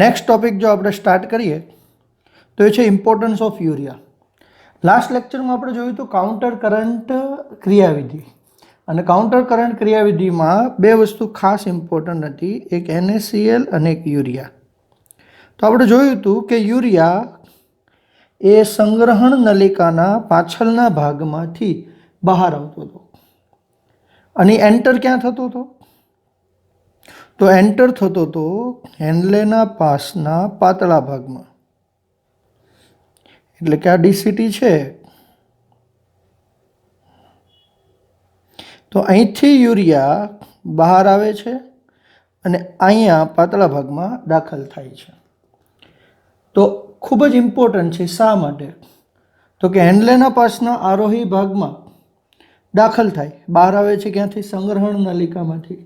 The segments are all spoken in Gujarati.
नेक्स्ट टॉपिक जो આપણે સ્ટાર્ટ કરીએ તો એ છે ઇમ્પોર્ટન્સ ઓફ યુરિયા. લાસ્ટ લેક્ચરમાં આપણે જોયું તો કાઉન્ટર કરંટ ક્રિયાવિધિ, અને કાઉન્ટર કરંટ ક્રિયાવિધિમાં બે વસ્તુ ખાસ ઇમ્પોર્ટન્ટ હતી, એક NaCl અને એક યુરિયા. તો આપણે જોયું હતું કે યુરિયા એ સંગ્રહણ નલિકાના પાછળના ભાગમાંથી બહાર આવતો હતો અને એન્ટર ક્યાં થતો હતો? તો એન્ટર થતો હતો હેન્ડલેના પાસના પાતળા ભાગમાં, એટલે કે આ ડીસીટી છે. તો અહીંથી યુરિયા બહાર આવે છે અને અહીંયા પાતળા ભાગમાં દાખલ થાય છે. તો ખૂબ જ ઇમ્પોર્ટન્ટ છે. શા માટે? તો કે હેન્ડલેના પાસના આરોહી ભાગમાં દાખલ થાય, બહાર આવે છે ક્યાંથી? સંગ્રહણ નલિકામાંથી.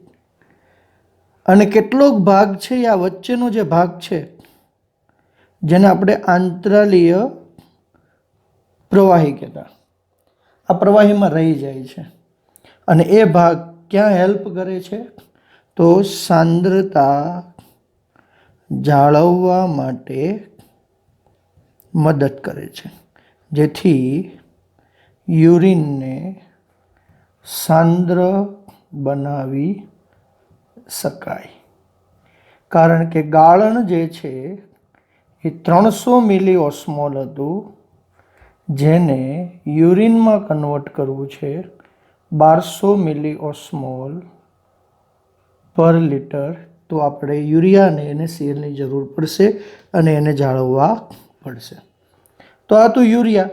અને કેટલોક ભાગ છે આ વચ્ચેનો જે ભાગ છે જેને આપણે આંતરાલીય પ્રવાહી કહેતા, આ પ્રવાહીમાં રહી જાય છે અને એ ભાગ ક્યાં હેલ્પ કરે છે? તો સાંદ્રતા જાળવવા માટે મદદ કરે છે, જેથી યુરિનને સાંદ્ર બનાવી શકાય. કારણ કે ગાળણ જે છે એ 300 મિલી ઓસ્મોલ હતું, જેને યુરિનમાં કન્વર્ટ કરવું છે 1200 મિલી ઓસ્મોલ પર લિટર. તો આપણે યુરિયાને NaClની જરૂર પડશે અને એને જાળવવા પડશે. તો આ તો યુરિયા.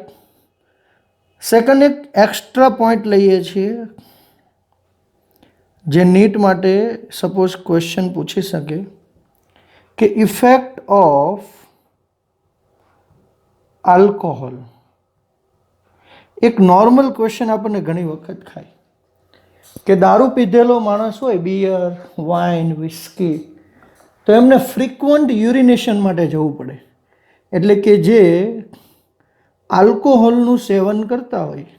સેકન્ડ એક એક્સ્ટ્રા પોઈન્ટ લઈએ છીએ જે નીટ માટે સપોઝ ક્વેશ્ચન પૂછી શકે કે ઇફેક્ટ ઓફ આલ્કોહોલ. એક નોર્મલ ક્વેશ્ચન આપણને ઘણી વખત ખાય કે દારૂ પીધેલો માણસ હોય, બિયર, વાઇન, વિસ્કી, તો એમને ફ્રીક્વન્ટ યુરિનેશન માટે જવું પડે. એટલે કે જે આલ્કોહોલનું સેવન કરતા હોય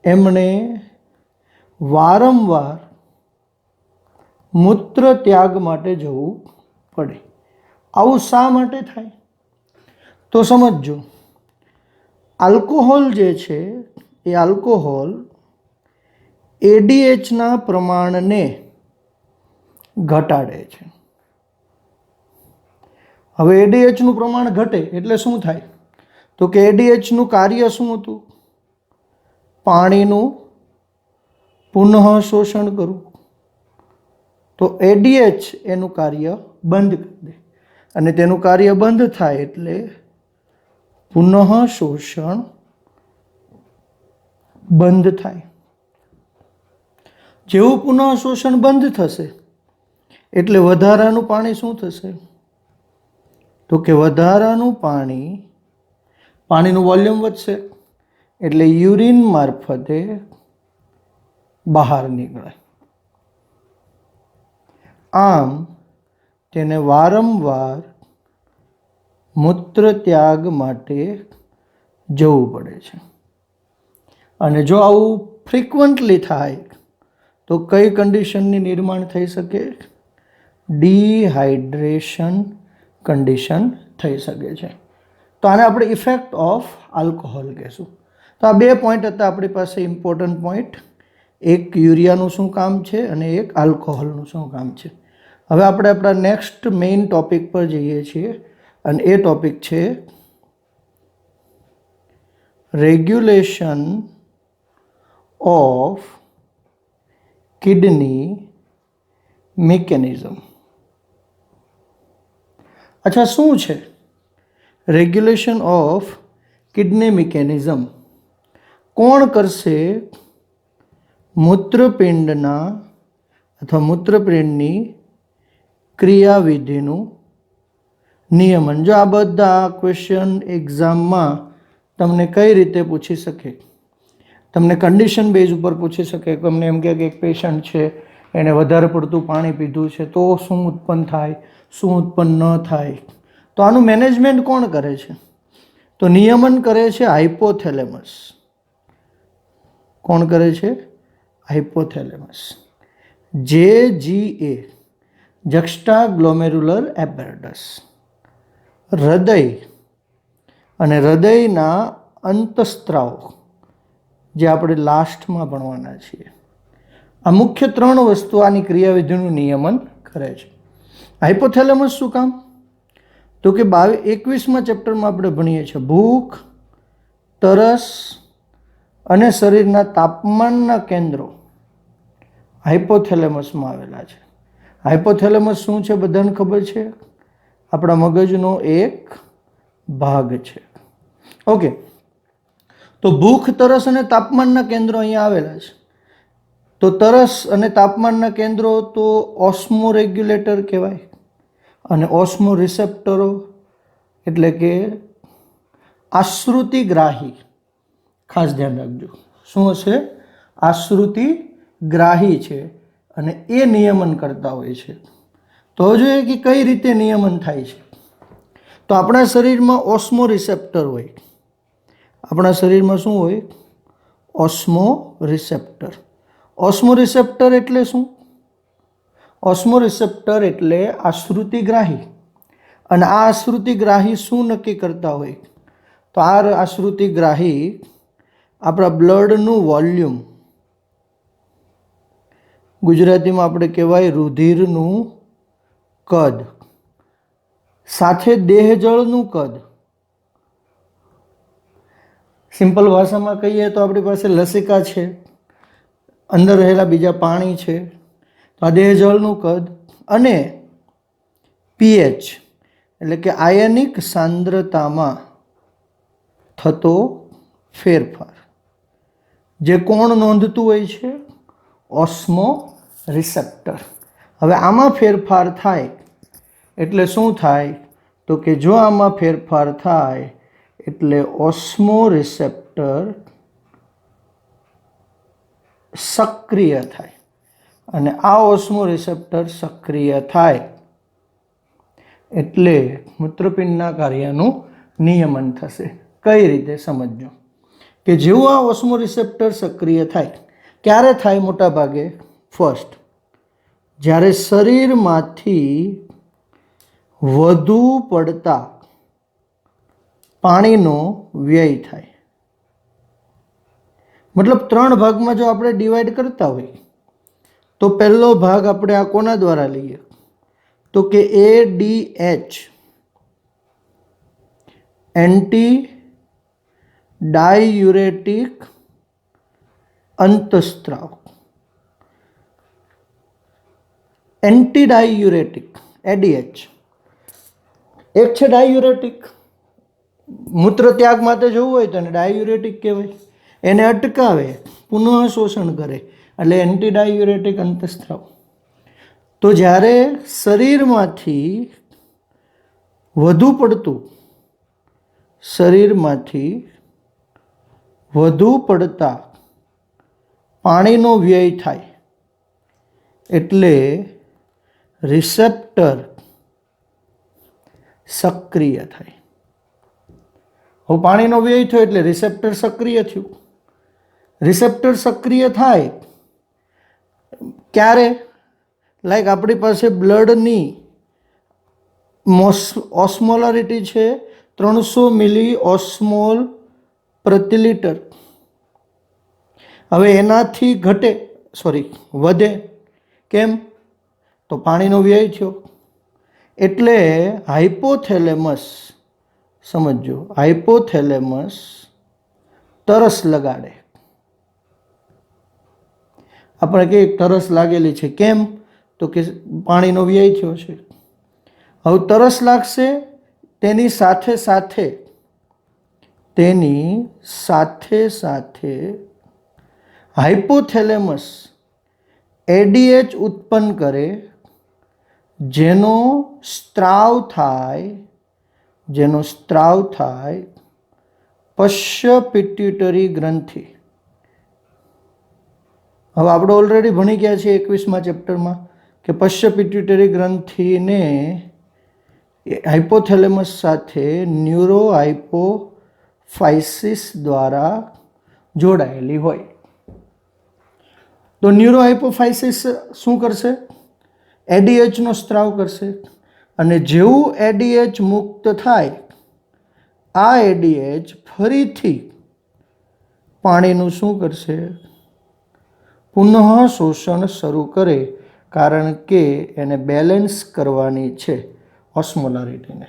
એમણે વારંવાર મૂત્ર ત્યાગ માટે જવું પડે. આવું શા માટે થાય? તો સમજો, આલ્કોહોલ જે છે એ આલ્કોહોલ ADHના પ્રમાણને ઘટાડે છે. હવે ADHનું પ્રમાણ ઘટે એટલે શું થાય? તો કે ADHનું કાર્ય શું હતું? પાણીનું પુનઃ શોષણ કરવું. તો ADH એનું કાર્ય બંધ કરી દે, અને તેનું કાર્ય બંધ થાય એટલે પુનઃ શોષણ બંધ થાય. જેવું પુનઃ શોષણ બંધ થશે એટલે વધારાનું પાણી શું થશે? તો કે વધારાનું પાણીનું વોલ્યુમ વધશે એટલે યુરિન મારફતે બહાર નીકળે. આમ તેને વારંવાર મૂત્ર ત્યાગ માટે જવું પડે છે. અને જો આવું ફ્રીક્વન્ટલી થાય તો કઈ કન્ડિશનની નિર્માણ થઈ શકે? ડિહાઇડ્રેશન કન્ડિશન થઈ શકે છે. તો આને આપણે ઇફેક્ટ ઓફ આલ્કોહોલ કહેશું. તો આ બે પોઈન્ટ હતા આપણી પાસે, ઇમ્પોર્ટન્ટ પોઈન્ટ. એક યુરિયાનું શું કામ છે અને એક આલ્કોહોલનું શું કામ છે. હવે આપણે આપણા નેક્સ્ટ મેઇન ટોપિક પર જઈએ છીએ, અને એ ટોપિક છે રેગ્યુલેશન ઓફ કિડની મિકેનિઝમ. અચ્છા, શું છે રેગ્યુલેશન ઓફ કિડની મિકેનિઝમ? કોણ કરશે મૂત્રપિંડના અથવા મૂત્રપિંડની ક્રિયાવિધિનું નિયમન? જો આ બધા ક્વેશ્ચન એક્ઝામમાં તમને કઈ રીતે પૂછી શકે? તમને કન્ડિશન બેઝ ઉપર પૂછી શકે. તમને એમ કે એક પેશન્ટ છે, એને વધારે પડતું પાણી પીધું છે, તો શું ઉત્પન્ન થાય, શું ઉત્પન્ન ન થાય. તો આનું મેનેજમેન્ટ કોણ કરે છે? તો નિયમન કરે છે હાઇપોથેલેમસ. કોણ કરે છે? હાઇપોથેલેમસ. JGA જક્સ્ટાગ્લોમેરુલર apparatus. હૃદય અને હૃદયના અંતસ્ત્રાવ જે આપણે લાસ્ટમાં ભણવાના છીએ, આ મુખ્ય 3 વસ્તુ આની ક્રિયાવિધિનું નિયમન કરે છે. હાઇપોથેલેમસ શું કામ? તો કે 21મા ચેપ્ટરમાં આપણે ભણીએ છીએ ભૂખ, તરસ અને શરીરના તાપમાનના કેન્દ્રો હાઇપોથેલેમસમાં આવેલા છે. હાઇપોથેલેમસ શું છે બધાને ખબર છે? આપણા મગજનો એક ભાગ છે. ઓકે, તો ભૂખ, તરસ અને તાપમાનના કેન્દ્રો અહીંયા આવેલા છે. તો તરસ અને તાપમાનના કેન્દ્રો તો ઓસ્મો રેગ્યુલેટર કહેવાય, અને ઓસ્મો રિસેપ્ટરો એટલે કે આશ્રુતિગ્રાહી. ખાસ ધ્યાન રાખજો, શું હશે? આશ્રુતિગ્રાહી છે અને એ નિયમન કરતા હોય છે. તો જોઈએ કે કઈ રીતે નિયમન થાય છે. તો આપણા શરીરમાં ઓસ્મો રિસેપ્ટર હોય. આપણા શરીરમાં શું હોય? ઓસ્મો રિસેપ્ટર. ઓસ્મો રિસેપ્ટર એટલે શું? ઓસ્મો રિસેપ્ટર એટલે આશ્રુતિગ્રાહી. અને આ આશ્રુતિગ્રાહી શું નક્કી કરતા હોય? તો આ આશ્રુતિગ્રાહી આપણા બ્લડનું વોલ્યુમ, ગુજરાતીમાં આપણે કહેવાય રુધિરનું કદ, સાથે દેહજળનું કદ. સિમ્પલ ભાષામાં કહીએ તો આપણી પાસે લસિકા છે, અંદર રહેલા બીજા પાણી છે, તો આ દેહજળનું કદ અને પીએચ એટલે કે આયનિક સાંદ્રતામાં થતો ફેરફાર જે કોણ નોંધતું હોય છે? ઓસ્મો રિસેપ્ટર. હવે આમાં ફેરફાર થાય એટલે શું થાય? તો કે જો આમાં ફેરફાર થાય એટલે ઓસ્મો રિસેપ્ટર સક્રિય થાય, અને આ ઓસ્મો રિસેપ્ટર સક્રિય થાય એટલે મૂત્રપિંડના કાર્યનું નિયમન થશે. કઈ રીતે સમજજો કે જેવું આ ઓસ્મો રિસેપ્ટર સક્રિય થાય, ક્યારે થાય? મોટા ભાગે ફર્સ્ટ જ્યારે શરીરમાંથી વધુ પડતા પાણીનો વ્યય થાય. મતલબ 3 ભાગમાં જો આપણે ડિવાઈડ કરતા હોય તો પહેલો ભાગ આપણે આ કોના દ્વારા લઈએ? તો કે ADH, anti diuretic અંતસ્ત્રાવ. Anti diuretic ADH એક છે ડાયુરેટિક, મૂત્ર ત્યાગ માટે જવું હોય તો એને ડાયુરેટિક કહેવાય. એને અટકાવે, પુનઃ શોષણ કરે એટલે એન્ટી ડાયુરેટિક અંતસ્ત્રાવ. તો જ્યારે શરીરમાંથી વધુ પડતા પાણીનો વ્યય થાય એટલે રિસેપ્ટર સક્રિય થાય. હવે પાણીનો વ્યય થયો એટલે રિસેપ્ટર સક્રિય થયું. રિસેપ્ટર સક્રિય થાય ક્યારે? લાઈક આપણી પાસે બ્લડની ઓસ્મોલારિટી છે 300 મિલી ઓસ્મોલ પ્રતિ લિટર. હવે એનાથી વધે. કેમ? તો પાણીનો વ્યય થયો. એટલે હાઇપોથેલેમસ, સમજો, હાઇપોથેલેમસ તરસ લગાડે. આપણે કે તરસ લાગેલી છે, કેમ? તો કે પાણીનો વ્યય થયો છે. હવે તરસ લાગશે, તેની સાથે સાથે હાઇપોથેલેમસ ADH ઉત્પન્ન કરે, જેનો સ્ત્રાવ થાય પશ્ય પિટ્યુટરી ગ્રંથિ. હવે આપણે ઓલરેડી ભણી ગયા છીએ 21મા ચેપ્ટરમાં કે પશ્ય પિટ્યુટરી ગ્રંથિને હાઇપોથેલેમસ સાથે ન્યુરો હાઇપોફાઇસિસ દ્વારા જોડાયેલી હોય. તો ન્યુરો હાઇપોફાઇસિસ શું કરશે? એડીએચનો સ્ત્રાવ કરશે અને જેવું એડીએચ મુક્ત થાય આ એડીએચ ફરીથી પાણીનું શું કરશે? પુનઃ શોષણ શરૂ કરે, કારણ કે એને બેલેન્સ કરવાની છે ઓસ્મોલારિટીને.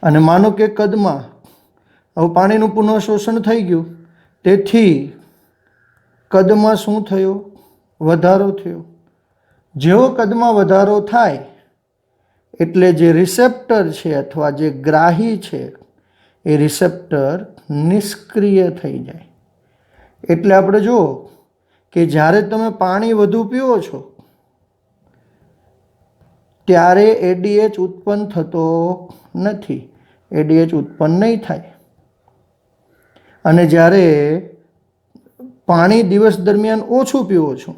અને માનો કે કદમાં હવે પાણીનું પુનઃ શોષણ થઈ ગયું, તેથી કદમાં શું થયો? વધારો થયો. જેવો કદમાં વધારો થાય એટલે જે રિસેપ્ટર છે અથવા જે ગ્રાહી છે એ રિસેપ્ટર નિષ્ક્રિય થઈ જાય. એટલે આપણે જુઓ કે જ્યારે તમે પાણી વધુ પીવો છો ત્યારે એડીએચ ઉત્પન્ન થતો નથી, એડીએચ ઉત્પન્ન નહીં થાય. અને જ્યારે પાણી દિવસ દરમિયાન ઓછું પીવો છો,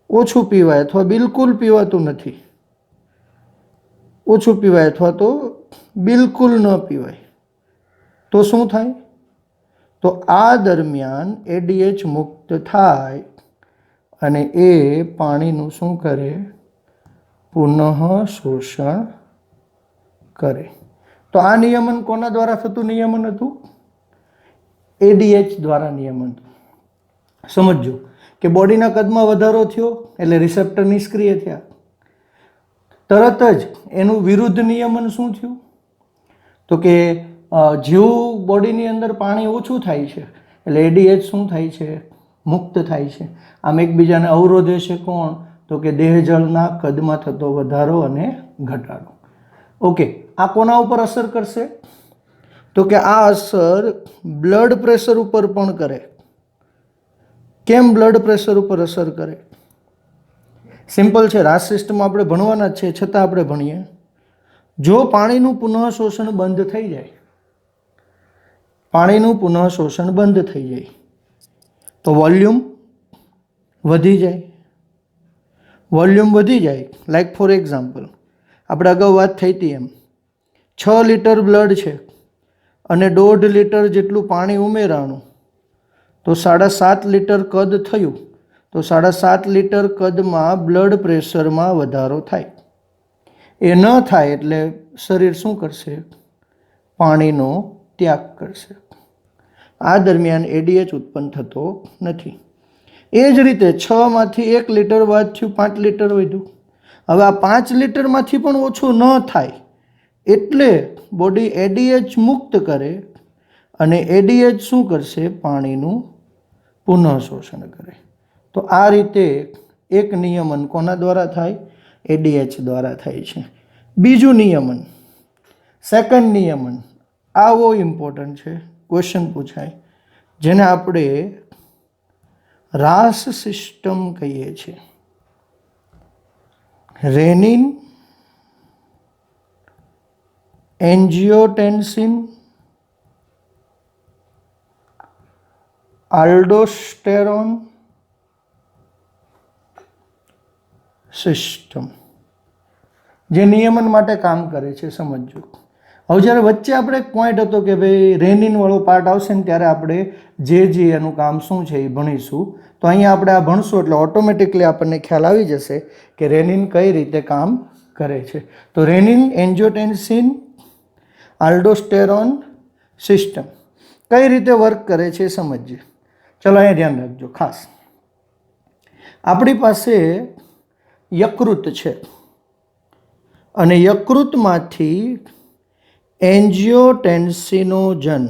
ઓછું પીવાય અથવા બિલકુલ પીવાતું નથી, ઓછું પીવાય અથવા તો બિલકુલ ન પીવાય, તો શું થાય? તો આ દરમિયાન એડીએચ મુક્ત થાય અને એ પાણીનું શું કરે? પુનઃ શોષણ કરે. તો આ નિયમન કોના દ્વારા થતું નિયમન હતું? એડીએચ દ્વારા નિયમન. સમજો કે બોડીના કદમાં વધારો થયો એટલે રિસેપ્ટર નિષ્ક્રિય થયા. તરત જ એનું વિરુદ્ધ નિયમન શું થયું? તો કે જેવું બોડીની અંદર પાણી ઓછું થાય છે એટલે એડીએચ શું થાય છે? મુક્ત થાય છે. આમ એકબીજાને અવરોધે છે કોણ? તો કે દેહજળના કદમાં થતો વધારો અને ઘટાડો. ઓકે, આ કોના ઉપર અસર કરશે? તો કે આ અસર બ્લડ પ્રેશર ઉપર પણ કરે. કેમ બ્લડ પ્રેશર ઉપર અસર કરે? સિમ્પલ છે, રાસ સિસ્ટમ આપણે ભણવાના જ છે, છતાં આપણે ભણીએ. જો પાણીનું પુનઃ શોષણ બંધ થઈ જાય, પાણીનું પુનઃ શોષણ બંધ થઈ જાય તો વોલ્યુમ વધી જાય. વોલ્યુમ વધી જાય, લાઈક ફોર એક્ઝામ્પલ આપણે અગાઉ વાત થઈ હતી એમ 6 લિટર બ્લડ છે અને 1.5 લિટર જેટલું પાણી ઉમેરાણું તો 7.5 લિટર કદ થયું. તો 7.5 લિટર કદમાં બ્લડ પ્રેશરમાં વધારો થાય. એ ન થાય એટલે શરીર શું કરશે? પાણીનો ત્યાગ કરશે. આ દરમિયાન એડીએચ ઉત્પન્ન થતો નથી. એ જ રીતે 6માંથી 1 લિટર બાદ થયું, 5 લિટર વધ્યું. હવે આ 5 લિટરમાંથી પણ ઓછું ન થાય એટલે બોડી એડીએચ મુક્ત કરે અને એડીએચ શું કરશે? પાણીનું પુનઃ શોષણ કરે. તો આ રીતે એક નિયમન કોના દ્વારા થાય? એડીએચ દ્વારા થાય છે. બીજું નિયમન, સેકન્ડ નિયમન, આ બહુ ઇમ્પોર્ટન્ટ છે, ક્વેશ્ચન પૂછાય, જેને આપણે રાસ સિસ્ટમ કહીએ છીએ. રેનિન, એન્જિયોટેન્સિન, આલ્ડોસ્ટેરોન સિસ્ટમ જે નિયમન માટે કામ કરે છે. સમજો. હવે જ્યારે વચ્ચે આપણે એક પોઈન્ટ હતો કે ભાઈ રેનિન વાળો પાર્ટ આવશે ને ત્યારે આપણે જે એનું કામ શું છે એ ભણીશું. તો અહીંયા આપણે આ ભણશું એટલે ઓટોમેટિકલી આપણને ખ્યાલ આવી જશે કે રેનિન કઈ રીતે કામ કરે છે. તો રેનિન, એન્જિયોટેન્સિન, આલ્ડોસ્ટેરોન સિસ્ટમ કઈ રીતે વર્ક કરે છે એ સમજીએ. ચલો અહીંયા ધ્યાન રાખજો ખાસ. આપણી પાસે યકૃત છે અને યકૃતમાંથી એન્જિયોટેન્સિનોજન,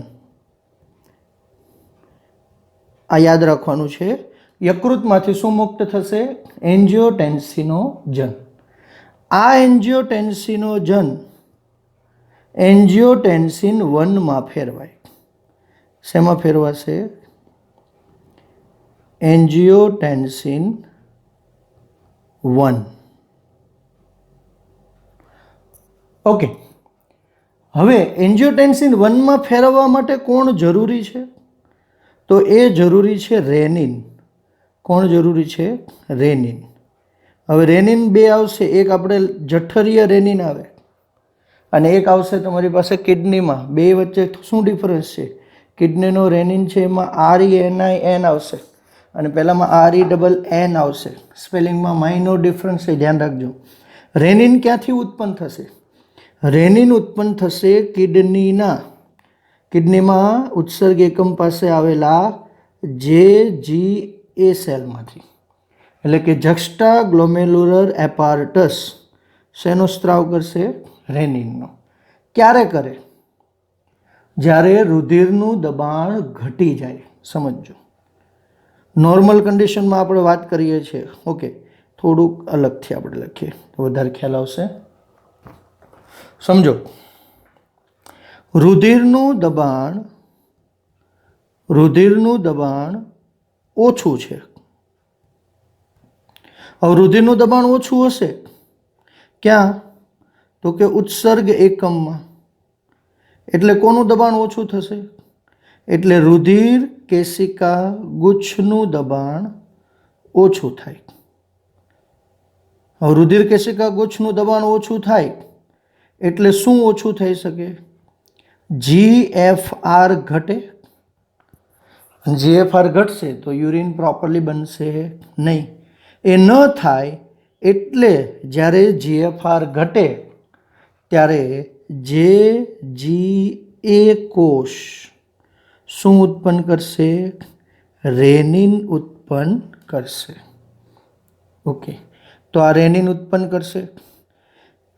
આ યાદ રાખવાનું છે, યકૃતમાંથી શું મુક્ત થશે? એન્જિયોટેન્સિનોજન. આ એન્જિયોટેન્સિનોજન એન્જિયોટેન્સિન 1 માં ફેરવાય. શેમાં ફેરવાશે? એન્જિયોટેન્સિન 1. ઓકે, હવે એન્જિયોટેન્સિન 1 માં ફેરવવા માટે કોણ જરૂરી છે? તો એ જરૂરી છે રેનિન. કોણ જરૂરી છે? રેનિન. હવે રેનિન 2 આવશે, એક આપણે જઠરીય રેનિન આવે અને એક આવશે તમારી પાસે કિડનીમાં. બે વચ્ચે શું ડિફરન્સ છે? કિડનીનો રેનિન છે એમાં RENIN આવશે અને પહેલામાં RENN આવશે. સ્પેલિંગમાં માઇનો ડિફરન્સ છે, ધ્યાન રાખજો. રેનિન ક્યાંથી ઉત્પન્ન થશે? રેનિન ઉત્પન્ન થશે કિડનીમાં ઉત્સર્ગ એકમ પાસે આવેલા JGA સેલમાંથી. એટલે કે જક્સ્ટા ગ્લોમેરુલર એપાર્ટસ શેનો સ્ત્રાવ કરશે? રેનિનનો. ક્યારે કરે? જ્યારે રુધિરનું દબાણ ઘટી જાય. સમજો, નોર્મલ કન્ડિશનમાં આપણે વાત કરીએ છીએ. ઓકે, થોડુંક અલગથી આપણે લખીએ તો વધારે ખ્યાલ આવશે. સમજો, રુધિરનું દબાણ ઓછું છે. હવે રુધિરનું દબાણ ઓછું હશે ક્યાં? તો કે ઉત્સર્ગ એકમમાં. એટલે કોનું દબાણ ઓછું થશે? એટલે રુધિર કેશિકા ગુચ્છનું દબાણ ઓછું થાય. હવે રુધિર કેશિકા ગુચ્છનું દબાણ ઓછું થાય એટલે શું ઓછું થઈ શકે? GFR ઘટે. GFR ઘટશે તો યુરિન પ્રોપરલી બનશે નહીં. એ ન થાય એટલે જ્યારે GFR ઘટે ત્યારે JGA કોષ શું ઉત્પન્ન કરશે? રેનિન ઉત્પન્ન કરશે. ઓકે, તો આ રેનિન ઉત્પન્ન કરશે.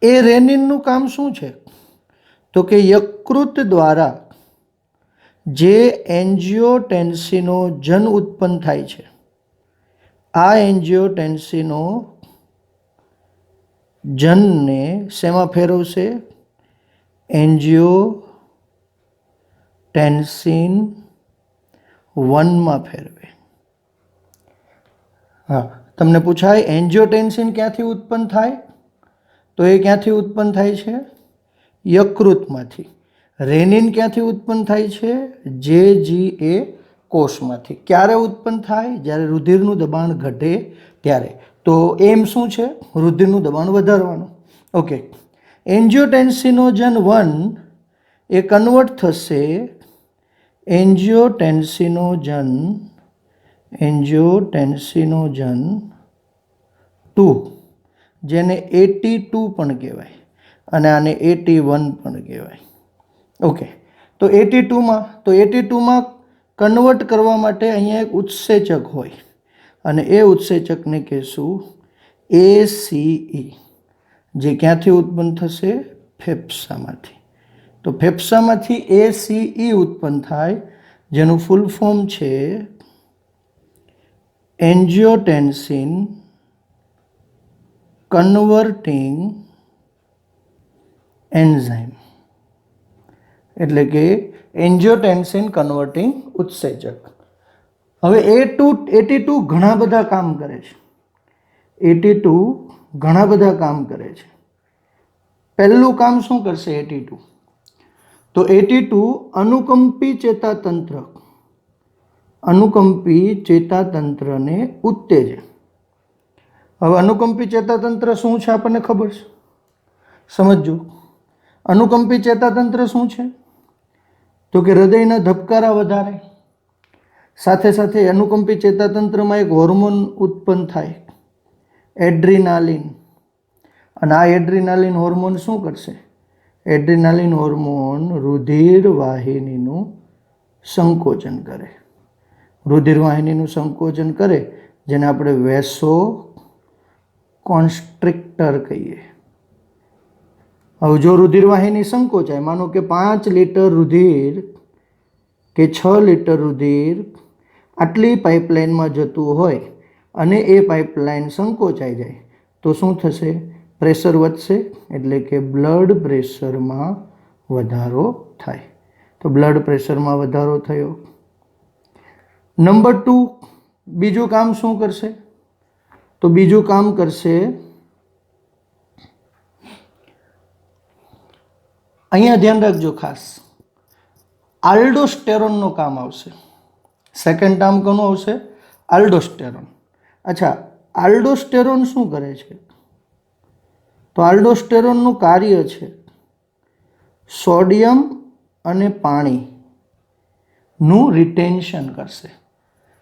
એ રેનિનનું કામ શું છે? તો કે યકૃત દ્વારા જે એન્જિયોટેન્સિનોજન ઉત્પન્ન થાય છે, આ એન્જિયોટેન્સિનોજનને શેમાં ફેરવશે? એન્જિયોટેન્સિન 1માં ફેરવે. હા, તમને પૂછાય એન્જિયોટેન્સિન ક્યાંથી ઉત્પન્ન થાય? તો એ ક્યાંથી ઉત્પન્ન થાય છે? યકૃતમાંથી. રેનિન ક્યાંથી ઉત્પન્ન થાય છે? JGA કોષમાંથી. ક્યારે ઉત્પન્ન થાય? જ્યારે રુધિરનું દબાણ ઘટે ત્યારે. તો એમ શું છે? રુધિરનું દબાણ વધારવાનું. ઓકે, એન્જિયોટેન્સિનોજન 1 એ કન્વર્ટ થશે એન્જિયોટેન્સિનોજન 2, જેને AT2 પણ કહેવાય અને આને AT1 પણ કહેવાય. ઓકે, તો AT2માં કન્વર્ટ કરવા માટે અહીંયા એક ઉત્સેચક હોય અને એ ઉત્સેચકને કહેશું ACE, જે ક્યાંથી ઉત્પન્ન થશે? ફેફસામાંથી. તો ફેફસામાંથી ACE ઉત્પન્ન થાય, જેનું ફૂલ ફોર્મ છે એન્જિયોટેન્સિન કન્વર્ટિંગ એન્ઝાઇમ. એટલે કે એન્જિયોટેન્સિન કન્વર્ટિંગ ઉત્સેચક. હવે AT2 ઘણા બધા કામ કરે છે. પહેલું કામ શું કરશે AT2? તો AT2 અનુકંપી ચેતાતંત્રને ઉત્તેજે. હવે અનુકંપી ચેતાતંત્ર શું છે આપણને ખબર છે? સમજો, અનુકંપી ચેતાતંત્ર શું છે? તો કે હૃદયના ધબકારા વધારે. સાથે સાથે અનુકંપી ચેતાતંત્રમાં એક હોર્મોન ઉત્પન્ન થાય, એડ્રીનાલિન. અને આ એડ્રીનાલિન હોર્મોન શું કરશે? એડ્રીનાલિન હોર્મોન રુધિર વાહિનીનું સંકોચન કરે. જેને આપણે વેસો કોન્સ્ટ્રિક્ટર કહીએ. હવે જો રુધિરવાહિની સંકોચાય, માનો કે 5 લીટર રુધિર કે 6 લીટર રુધિર આટલી પાઇપલાઇનમાં જતું હોય અને એ પાઇપલાઇન સંકોચાઈ જાય તો શું થશે? પ્રેશર વધશે, એટલે કે બ્લડ પ્રેશરમાં વધારો થાય. તો બ્લડ પ્રેશરમાં વધારો થયો. નંબર 2, બીજું કામ શું કરશે? તો બીજું કામ કરશે, અહીંયા ધ્યાન રાખજો ખાસ, આલ્ડોસ્ટેરોનનું કામ આવશે. સેકન્ડ ટર્મ કોનું આવશે? આલ્ડોસ્ટેરોન. અચ્છા, આલ્ડોસ્ટેરોન શું કરે છે? તો આલ્ડોસ્ટેરોનનું કાર્ય છે સોડિયમ અને પાણીનું રિટેન્શન કરશે.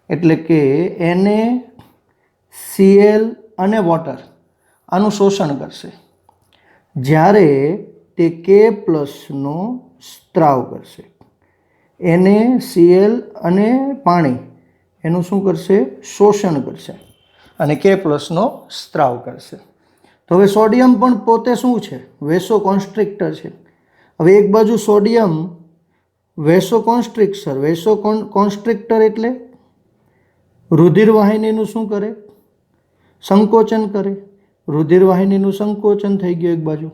એટલે કે NaCl અને વોટર આનું શોષણ કરશે, જ્યારે તે K+નો સ્ત્રાવ કરશે. NaCl અને પાણી એનું શું કરશે? શોષણ કરશે અને K+નો સ્ત્રાવ કરશે. તો હવે સોડિયમ પણ પોતે શું છે? વેસો કોન્સ્ટ્રિક્ટર છે. હવે એક બાજુ સોડિયમ વેસો કોન્સ્ટ્રિક્ટર એટલે રુધિરવાહિનીનું શું કરે? સંકોચન કરે. રુધિરવાહિનીનું સંકોચન થઈ ગયું એક બાજુ,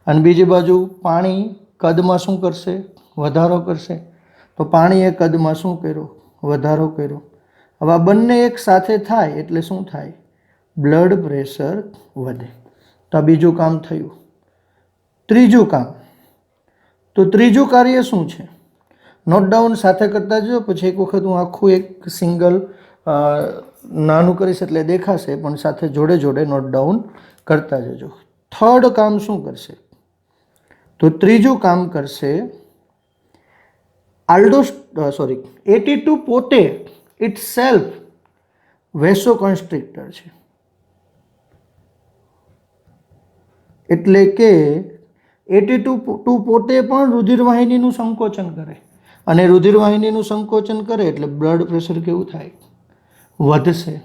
અને બીજી બાજુ પાણી કદમાં શું કરશે? વધારો કરશે. તો પાણીએ કદમાં શું કર્યો? વધારો કર્યો. હવે આ બંને એક સાથે થાય એટલે શું થાય? બ્લડ પ્રેશર વધે. તો આ બીજું કામ થયું. ત્રીજું કામ, તો ત્રીજું કાર્ય શું છે? નોટ ડાઉન સાથે કરતા જજો, પછી એક વખત હું આખું એક સિંગલ નાનું કરીશ એટલે દેખાશે, પણ સાથે જોડે જોડે નોટ ડાઉન કરતા જજો. થર્ડ કામ શું કરશે? તો ત્રીજું કામ કરશે, AT2 પોતે ઇટ સેલ્ફ વેસો કોન્સ્ટ્રિક્ટર છે. એટલે કે AT2 પોતે પણ રુધિરવાહિનીનું સંકોચન કરે, અને રુધિરવાહિનીનું સંકોચન કરે એટલે બ્લડ પ્રેશર કેવું થાય? વધશે.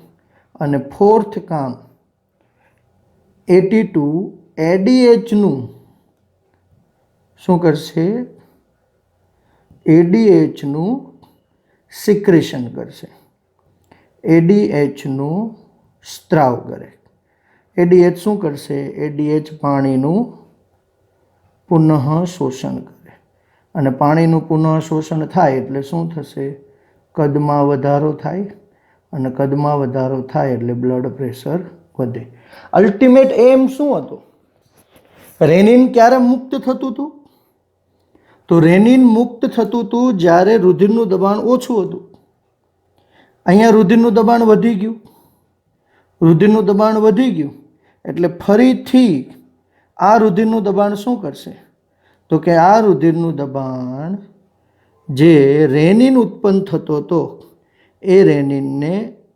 અને ફોર્થ કામ, AT2 ADHનું શું કરશે? ADHનું સિક્રેશન કરશે. ADHનું સ્ત્રાવ કરે. ADH શું કરશે? ADH પાણીનું પુનઃ શોષણ કરે, અને પાણીનું પુનઃ શોષણ થાય એટલે શું થશે? કદમાં વધારો થાય, અને કદમાં વધારો થાય એટલે બ્લડ પ્રેશર વધે. અલ્ટિમેટ એમ શું હતું? રેનિન ક્યારે મુક્ત થતું હતું? તો રેનિન મુક્ત થતું હતું જ્યારે રુધિરનું દબાણ ઓછું હતું. અહીંયા રુધિરનું દબાણ વધી ગયું. રુધિરનું દબાણ વધી ગયું એટલે ફરીથી આ રુધિરનું દબાણ શું કરશે? તો કે આ રુધિરનું દબાણ જે રેનિન ઉત્પન્ન થતો હતો એ રેનિનને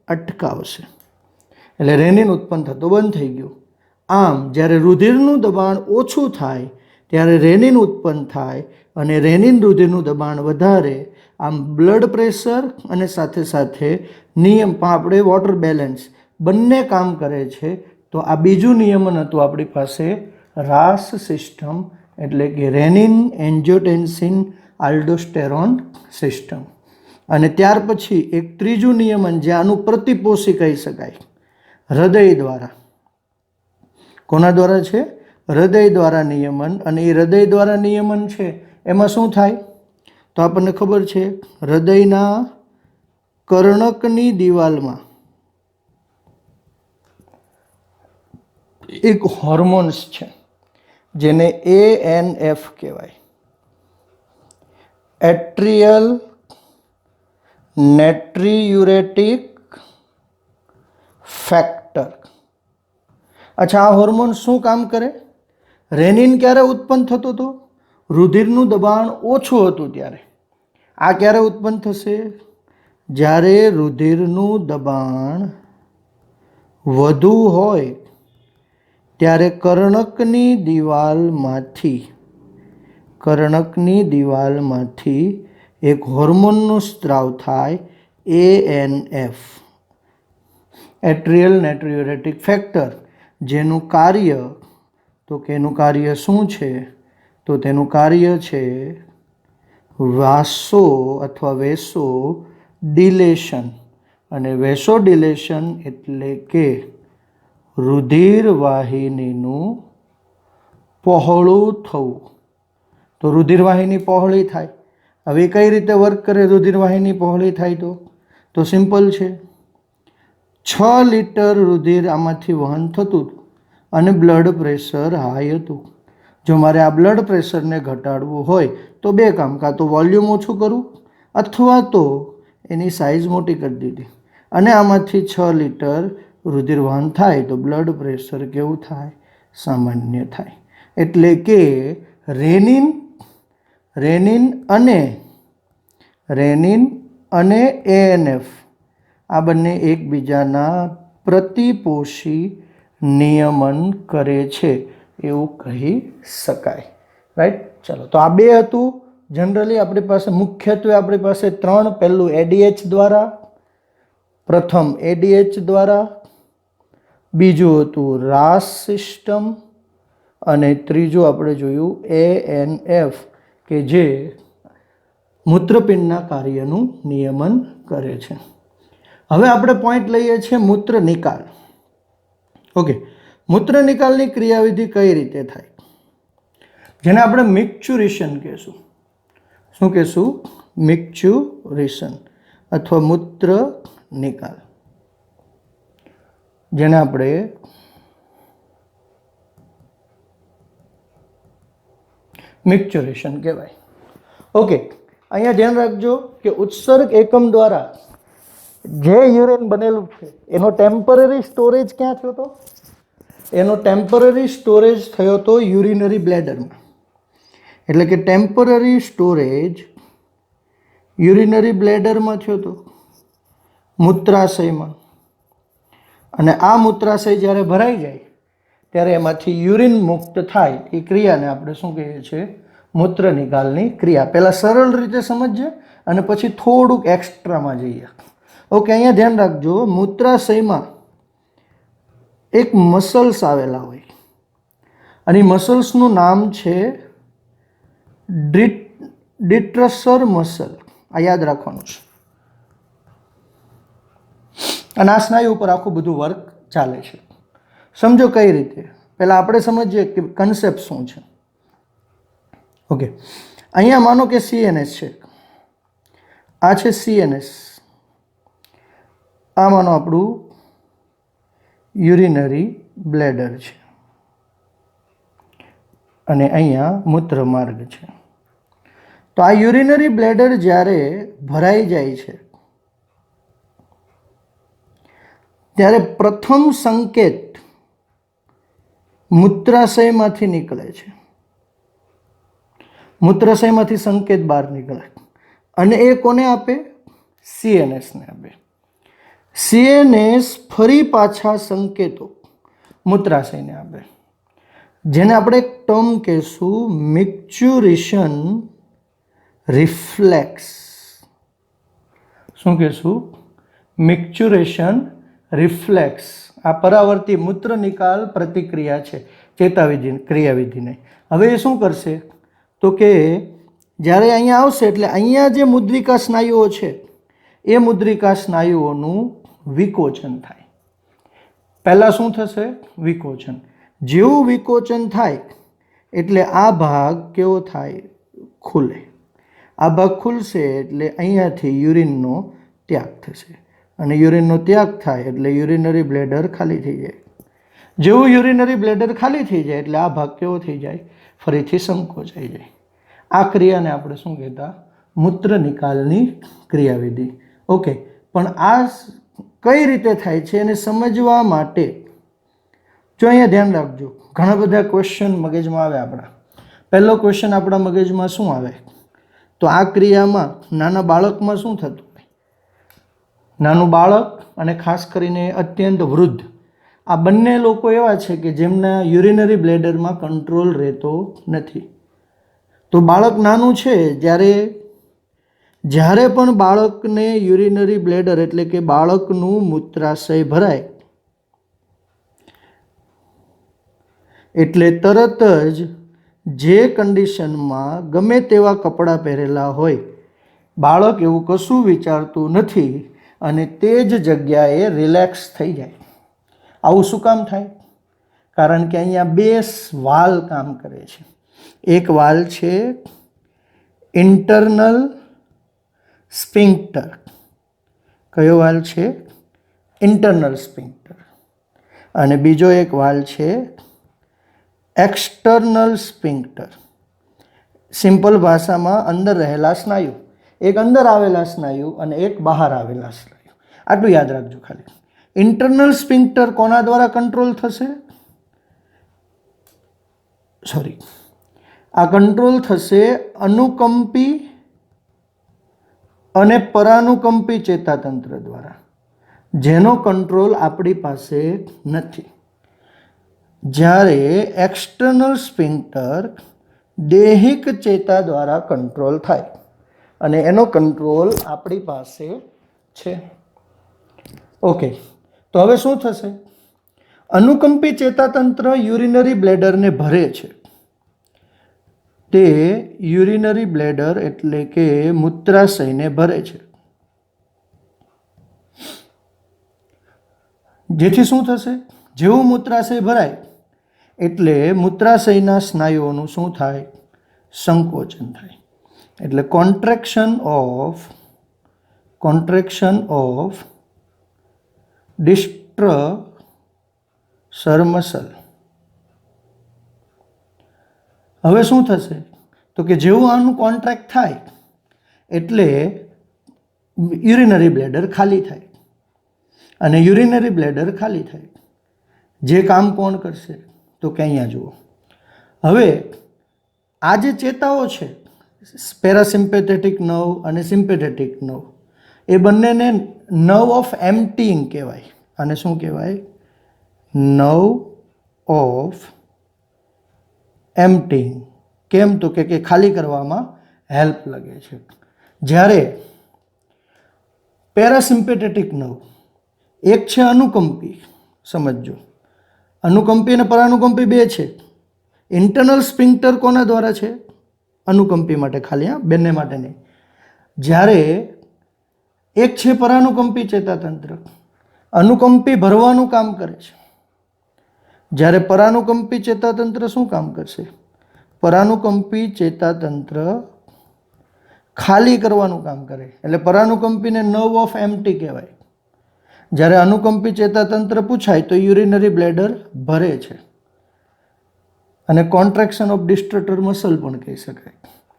અટકાવશે. એટલે રેનિન ઉત્પન્ન થતો બંધ થઈ ગયું. આમ જ્યારે રુધિરનું દબાણ ઓછું થાય ત્યારે રેનિન ઉત્પન્ન થાય, અને રેનિન રુધિરનું દબાણ વધારે. આમ બ્લડ પ્રેશર અને સાથે સાથે આપણે વોટર બેલેન્સ બંને કામ કરે છે. તો આ બીજું નિયમન હતું આપણી પાસે, રાસ સિસ્ટમ, એટલે કે રેનિન એન્જિયોટેન્સિન આલ્ડોસ્ટેરોન સિસ્ટમ. અને ત્યાર પછી એક ત્રીજું નિયમન જે આનું પ્રતિપોષી કહી શકાય, હૃદય દ્વારા. કોના દ્વારા છે? હૃદય દ્વારા નિયમન. અને એ હૃદય દ્વારા નિયમન છે એમાં શું થાય? તો આપણને ખબર છે, હૃદયના કર્ણકની દિવાલમાં એક હોર્મોન્સ છે જેને ANF કહેવાય, એટ્રિયલ નેટ્રીયુરેટિક ફેક્ટર. અચ્છા, આ હોર્મોન શું કામ કરે? રેનિન ક્યારે ઉત્પન્ન થતો હતો? રુધિરનું દબાણ ઓછું હતું ત્યારે. આ ક્યારે ઉત્પન્ન થશે? જ્યારે રુધિરનું દબાણ વધુ હોય ત્યારે કર્ણકની દિવાલમાંથી એક હોર્મોનનો સ્ત્રાવ થાય, ANF, એટ્રિયલ નેટ્રીયુરેટિક ફેક્ટર. જેનું કાર્ય, તો કે એનું કાર્ય શું છે? તો તેનું કાર્ય છે વાસો અથવા વેસો ડિલેશન. અને વેસો ડિલેશન એટલે કે રુધિરવાહિનીનું પહોળું થવું. તો રુધિરવાહિની પહોળી થાય. હવે કઈ રીતે વર્ક કરે? રુધિરવાહિની પહોળી થાય તો સિમ્પલ છે. 6 લિટર રુધિર આમાંથી વહન થતું હતું અને બ્લડ પ્રેશર હાઈ હતું. જો મારે આ બ્લડ પ્રેશરને ઘટાડવું હોય તો બે કામ, કાં તો વોલ્યુમ ઓછું કરવું અથવા તો એની સાઇઝ મોટી કરી દીધી, અને આમાંથી 6 લિટર રુધિર વહન થાય તો બ્લડ પ્રેશર કેવું થાય? સામાન્ય થાય. એટલે કે રેનિન અને ANF આ બંને એકબીજાના પ્રતિપોષી નિયમન કરે છે એવું કહી શકાય. રાઈટ. ચલો, તો આ બે હતું. જનરલી આપણી પાસે મુખ્યત્વે આપણી પાસે ત્રણ. પહેલું એડીએચ દ્વારા, પ્રથમ એડીએચ દ્વારા, બીજું હતું રાસ સિસ્ટમ, અને ત્રીજું આપણે જોયું ANF કે જે મૂત્રપિંડના કાર્યનું નિયમન કરે છે. હવે આપણે પોઈન્ટ લઈએ છીએ મૂત્ર નિકાલ. ઓકે, મૂત્ર નિકાલની ક્રિયાવિધિ કઈ રીતે થાય, જેને આપણે મિક્ચુરેશન કહેશું. શું કહેશું? મિક્ચુરેશન અથવા મૂત્ર નિકાલ, જેને આપણે મિક્ચુરેશન કહેવાય. ઓકે, અહીંયા ધ્યાન રાખજો કે ઉત્સર્ગ એકમ દ્વારા જે યુરિન બનેલું છે એનો ટેમ્પરરી સ્ટોરેજ ક્યાં થયો હતો? એનો ટેમ્પરરી સ્ટોરેજ થયો હતો યુરિનરી બ્લેડરમાં. એટલે કે ટેમ્પરરી સ્ટોરેજ યુરિનરી બ્લેડરમાં થયો હતો, મૂત્રાશયમાં. અને આ મૂત્રાશય જ્યારે ભરાઈ જાય ત્યારે એમાંથી યુરિન મુક્ત થાય એ ક્રિયાને આપણે શું કહીએ છીએ? મૂત્ર નિકાલની ક્રિયા. પહેલાં સરળ રીતે સમજીએ અને પછી થોડુંક એક્સ્ટ્રામાં જઈએ. ઓકે, અહીંયા ધ્યાન રાખજો, મૂત્રાશયમાં એક મસલ્સ આવેલા હોય અને મસલ્સનું નામ છે ડિટ્રસર મસલ. આ યાદ રાખવાનું છે. અને આ સ્નાયુ ઉપર આખું બધું વર્ક ચાલે છે. સમજો કઈ રીતે. પહેલાં આપણે સમજીએ કે કન્સેપ્ટ શું છે. ઓકે, અહીંયા માનો કે CNS છે, આ છે CNS, આ માનો આપણું યુરિનરી બ્લેડર છે અને અહીંયા મૂત્ર માર્ગ છે. તો આ યુરિનરી બ્લેડર જ્યારે ભરાઈ જાય છે ત્યારે પ્રથમ સંકેત મૂત્રાશયમાંથી નીકળે છે. મૂત્રાશયમાંથી સંકેત બહાર નીકળે અને એ કોને આપે? CNSને આપે. CNS ફરી પાછા સંકેતો મૂત્રાશયને આપે, જેને આપણે એક ટર્મ કહેશું મિક્ચુરેશન રિફ્લેક્સ. શું કહેશું? મિક્ચુરેશન રિફ્લેક્સ. આ પરાવર્તી મૂત્ર નિકાલ પ્રતિક્રિયા છે ચેતાવિધિ ક્રિયાવિધિને. હવે એ શું કરશે? તો કે જ્યારે અહીંયા આવશે એટલે અહીંયા જે મુદ્રિકા સ્નાયુઓ છે એ મુદ્રિકા સ્નાયુઓનું વિકોચન થાય. પહેલાં શું થશે? વિકોચન. જેવું વિકોચન થાય એટલે આ ભાગ કેવો થાય? ખુલે. આ ભાગ ખુલશે એટલે અહીંયાથી યુરિનનો ત્યાગ થશે અને યુરિનનો ત્યાગ થાય એટલે યુરિનરી બ્લેડર ખાલી થઈ જાય. જેવું યુરિનરી બ્લેડર ખાલી થઈ જાય એટલે આ ભાગ કેવો થઈ જાય? ફરીથી સંકોચાઈ જાય. આ ક્રિયાને આપણે શું કહેતા? મૂત્ર નિકાલની ક્રિયાવિધિ. ઓકે, પણ આ કઈ રીતે થાય છે એને સમજવા માટે જો અહીંયા ધ્યાન રાખજો, ઘણા બધા ક્વેશ્ચન મગજમાં આવે આપણા. પહેલો ક્વેશ્ચન આપણા મગજમાં શું આવે? તો આ ક્રિયામાં નાના બાળકમાં શું થતું હોય? નાનું બાળક અને ખાસ કરીને અત્યંત વૃદ્ધ, આ બંને લોકો એવા છે કે જેમના યુરિનરી બ્લેડરમાં કંટ્રોલ રહેતો નથી. તો બાળક નાનું છે, જ્યારે પણ બાળકને યુરિનરી બ્લેડર એટલે કે બાળકનું મૂત્રાશય ભરાય એટલે તરત જ જે કન્ડિશનમાં ગમે તેવા કપડાં પહેરેલા હોય, બાળક એવું કશું વિચારતું નથી અને તે જ જગ્યાએ રિલેક્સ થઈ જાય. આવું શું કામ થાય? કારણ કે અહીંયા બે વાલ કામ કરે છે. એક વાલ છે ઇન્ટરનલ સ્પિન્ક્ટર. કયો વાલ છે? ઇન્ટરનલ સ્પિન્ક્ટર. અને બીજો એક વાલ છે એક્સટર્નલ સ્પિન્ક્ટર. સિમ્પલ ભાષામાં અંદર રહેલા સ્નાયુ. એક અંદર આવેલા સ્નાયુ અને એક બહાર આવેલા સ્નાયુ. આટલું યાદ રાખજો ખાલી. ઇન્ટરનલ સ્પિન્ક્ટર કોના દ્વારા કંટ્રોલ થશે? આ કંટ્રોલ થશે અનુકંપી અને પરાનુકંપી ચેતાતંત્ર દ્વારા. જેનો કંટ્રોલ આપણી પાસે નથી. જ્યારે એક્સટર્નલ સ્ફિન્ક્ટર દૈહિક ચેતા દ્વારા કંટ્રોલ થાય અને એનો કંટ્રોલ આપણી પાસે છે. ઓકે, તો હવે શું થશે? અનુકંપી ચેતાતંત્ર યુરિનરી બ્લેડરને ભરે છે. તે યુરિનરી બ્લેડર એટલે કે મૂત્રાશયને ભરે છે. જેથી શું થશે? જેવું મૂત્રાશય ભરાય એટલે મૂત્રાશયના સ્નાયુઓનું શું થાય? સંકોચન થાય. એટલે કોન્ટ્રેક્શન ઓફ ડિસ્ટ્રસર મસલ. હવે શું થશે? તો કે જેવું આનું કોન્ટ્રાક્ટ થાય એટલે યુરિનરી બ્લેડર ખાલી થાય અને યુરિનરી બ્લેડર ખાલી થાય. જે કામ કોણ કરશે? તો કે અહીંયા જુઓ. હવે આ જે ચેતાઓ છે, પેરાસિમ્પેથેટિક નર્વ અને સિમ્પેથેટિક નર્વ, એ બંનેને નર્વ ઓફ એમ્પટીઇંગ કહેવાય. અને શું કહેવાય? Nerve of emptying. કેમ? તો કે ખાલી કરવામાં હેલ્પ લાગે છે. જ્યારે પેરાસિમ્પેથેટિક નર્વ એક છે અનુકંપી, સમજો, અનુકંપી અને પરાનુકંપી બે છે. ઇન્ટરનલ સ્ફિન્ક્ટર કોના દ્વારા છે? અનુકંપી માટે ખાલી, હા, બંને માટે નહીં. જ્યારે એક છે પરાનુકંપી ચેતાતંત્ર, અનુકંપી ભરવાનું કામ કરે છે. જ્યારે પરાનુકંપી ચેતાતંત્ર શું કામ કરશે? પરાનુકંપી ચેતાતંત્ર ખાલી કરવાનું કામ કરે. એટલે પરાનુકંપીને નર્વ ઓફ એમ્પટી કહેવાય. જ્યારે અનુકંપી ચેતાતંત્ર પૂછાય તો યુરિનરી બ્લેડર ભરે છે અને કોન્ટ્રેક્શન ઓફ ડિસ્ટ્રટર મસલ પણ કહી શકાય.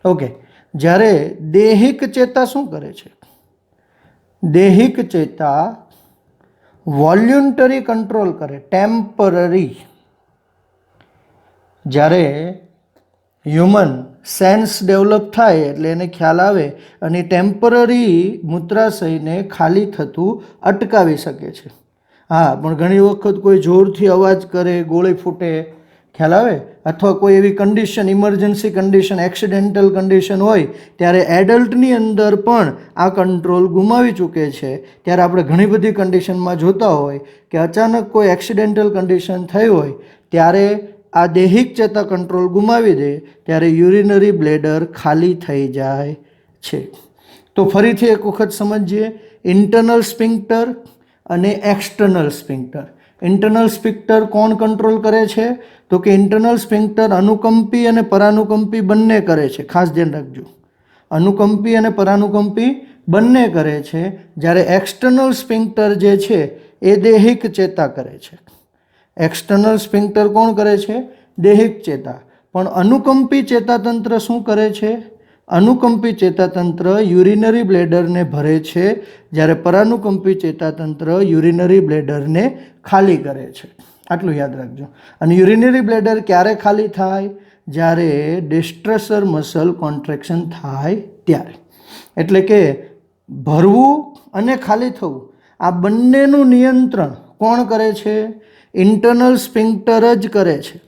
ઓકે, જ્યારે દૈહિક ચેતા શું કરે છે? દૈહિક ચેતા વોલ્યુન્ટરી કંટ્રોલ કરે, ટેમ્પરરી. જ્યારે હ્યુમન સેન્સ ડેવલપ થાય એટલે એને ખ્યાલ આવે અને ટેમ્પરરી મૂત્રાશયને ખાલી થતું અટકાવી શકે છે. હા, પણ ઘણી વખત કોઈ જોરથી અવાજ કરે, ગોળી ફૂટે, ખ્યાલ આવે, અથવા કોઈ એવી condition, emergency condition, accidental condition હોય ત્યારે એડલ્ટની અંદર પણ આ કંટ્રોલ ગુમાવી ચૂકે છે. ત્યારે આપણે ઘણી બધી કન્ડિશનમાં જોતા હોય કે અચાનક કોઈ એક્સિડેન્ટલ કન્ડિશન થઈ હોય ત્યારે આ દૈહિક ચેતા કંટ્રોલ ગુમાવી દે ત્યારે યુરિનરી બ્લેડર ખાલી થઈ જાય છે. તો ફરીથી એક વખત સમજીએ, ઇન્ટરનલ સ્ફિન્ક્ટર અને એક્સટર્નલ સ્ફિન્ક્ટર. ઇન્ટરનલ સ્ફિન્ક્ટર કોણ કંટ્રોલ કરે છે? તો કે ઇન્ટરનલ સ્ફિન્ક્ટર અનુકંપી અને પરાનુકંપી બંને કરે છે. ખાસ ધ્યાન રાખજો, અનુકંપી અને પરાનુકંપી બંને કરે છે. જ્યારે એક્સટર્નલ સ્ફિન્ક્ટર જે છે એ દૈહિક ચેતા કરે છે. એક્સટર્નલ સ્ફિન્ક્ટર કોણ કરે છે? દૈહિક ચેતા. પણ અનુકંપી ચેતાતંત્ર શું કરે છે? અનુકંપી ચેતાતંત્ર યુરિનરી બ્લેડરને ભરે છે, જ્યારે પરાનુકંપી ચેતાતંત્ર યુરિનરી બ્લેડરને ખાલી કરે છે. આટલું યાદ રાખજો. અને યુરિનરી બ્લેડર ક્યારે ખાલી થાય? જ્યારે ડિસ્ટ્રસર મસલ કોન્ટ્રેક્શન થાય ત્યારે. એટલે કે ભરવું અને ખાલી થવું આ બંનેનું નિયંત્રણ કોણ કરે છે? ઇન્ટરનલ સ્ફિન્ક્ટર જ કરે છે.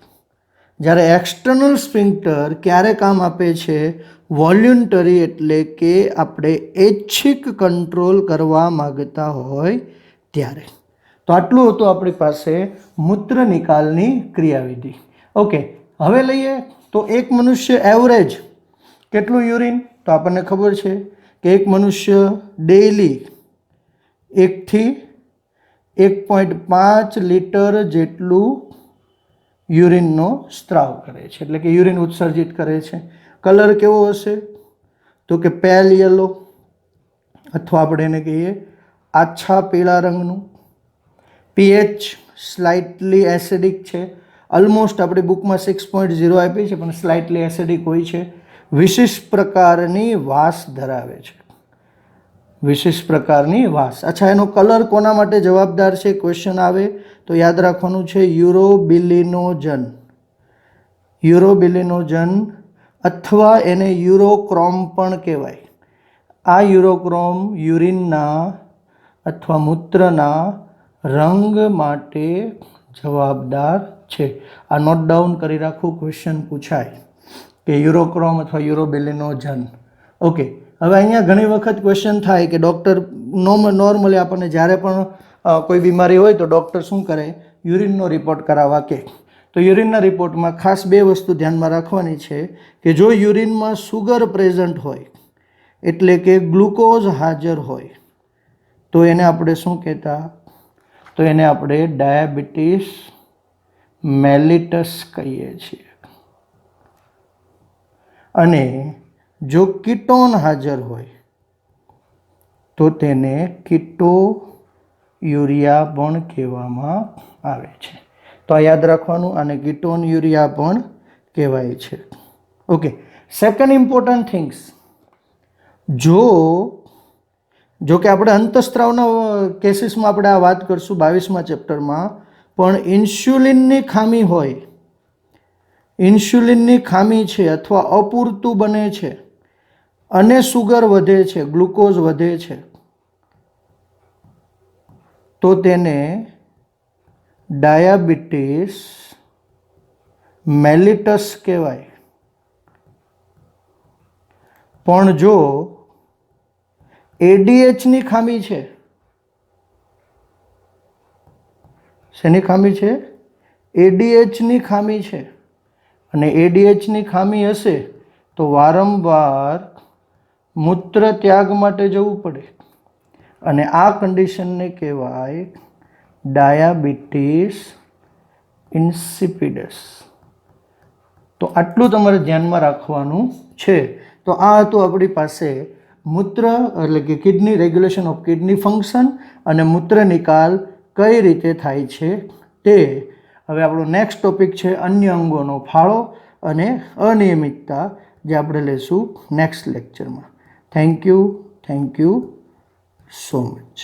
જ્યારે એક્સટર્નલ સ્ફિન્ક્ટર ક્યારે કામ આપે છે? વોલ્યુન્ટરી, એટલે કે આપણે ઐચ્છિક કંટ્રોલ કરવા માગતા હોય ત્યારે. તો આટલું હતું આપણી પાસે મૂત્ર નિકાલની ક્રિયાવિધિ. ઓકે, હવે લઈએ તો એક મનુષ્ય એવરેજ કેટલું યુરિન? તો આપણને ખબર છે કે એક મનુષ્ય ડેઇલી 1 થી 1.5 લીટર જેટલું યુરિનનો સ્ત્રાવ કરે છે, એટલે કે યુરિન ઉત્સર્જિત કરે છે. કલર કેવો હશે? તો કે પેલ યલો, અથવા આપણે એને કહીએ આછા પીળા રંગનું. પીએચ સ્લાઇટલી એસિડિક છે. ઓલમોસ્ટ આપણી બુકમાં 6.0 આપી છે, પણ સ્લાઇટલી એસિડિક હોય છે. વિશિષ્ટ પ્રકારની વાસ ધરાવે છે. વિશિષ્ટ પ્રકારની વાસ. અચ્છા, એનો કલર કોના માટે જવાબદાર છે? ક્વેશ્ચન આવે તો યાદ રાખવાનું છે યુરોબિલિનોજન. યુરોબિલિનોજન અથવા એને યુરોક્રોમ પણ કહેવાય. આ યુરોક્રોમ યુરિનના અથવા મૂત્રના રંગ માટે જવાબદાર છે? આ નોટ ડાઉન કરી રાખવું, ક્વેશ્ચન પૂછાય કે યુરોક્રોમ અથવા યુરોબિલિનોજન. ઓકે, હવે અહીંયા ઘણી વખત ક્વેશ્ચન થાય કે ડૉક્ટર નોર્મલી આપણને જ્યારે પણ કોઈ બીમારી હોય તો ડૉક્ટર શું કરે? યુરિનનો રિપોર્ટ કરાવવા કે. તો યુરિનના રિપોર્ટમાં ખાસ બે વસ્તુ ધ્યાનમાં રાખવાની છે કે જો યુરિનમાં સુગર પ્રેઝન્ટ હોય, એટલે કે ગ્લુકોઝ હાજર હોય, તો એને આપણે શું કહેતા? તો એને આપણે ડાયાબિટીસ મેલિટસ કહીએ છીએ. અને જો કીટોન હાજર હોય તો તેને કીટો યુરિયા પણ કહેવામાં આવે છે. તો આ યાદ રાખવાનું, આને કીટોન યુરિયા પણ કહેવાય છે. ઓકે, સેકન્ડ ઇમ્પોર્ટન્ટ થિંગ્સ, જો કે આપણે અંતઃસ્ત્રાવના કેસીસમાં આપણે આ વાત કરશું 22મા ચેપ્ટરમાં, પણ ઇન્સ્યુલિનની ખામી હોય, ઇન્સ્યુલિનની ખામી છે અથવા અપૂરતું બને છે અને સુગર વધે છે, ગ્લુકોઝ વધે છે, તો તેને ડાયાબિટીસ મેલિટસ કહેવાય. પણ જો એડીએચની ખામી છે, શેની ખામી છે? એડીએચની ખામી છે, અને એડીએચની ખામી હશે તો વારંવાર મૂત્ર ત્યાગ માટે જવું પડે, અને આ કન્ડિશનને કહેવાય ડાયાબિટીસ ઇન્સિપિડસ. તો આટલું તમારે ધ્યાનમાં રાખવાનું છે. તો આ હતું આપણી પાસે મૂત્ર એટલે કે kidney, regulation of kidney function અને મૂત્ર નિકાલ કઈ રીતે થાય છે તે. હવે આપણો નેક્સ્ટ ટોપિક છે અન્ય અંગોનો ફાળો અને અનિયમિતતા, જે આપણે લઈશું નેક્સ્ટ લેક્ચરમાં. Thank you so much.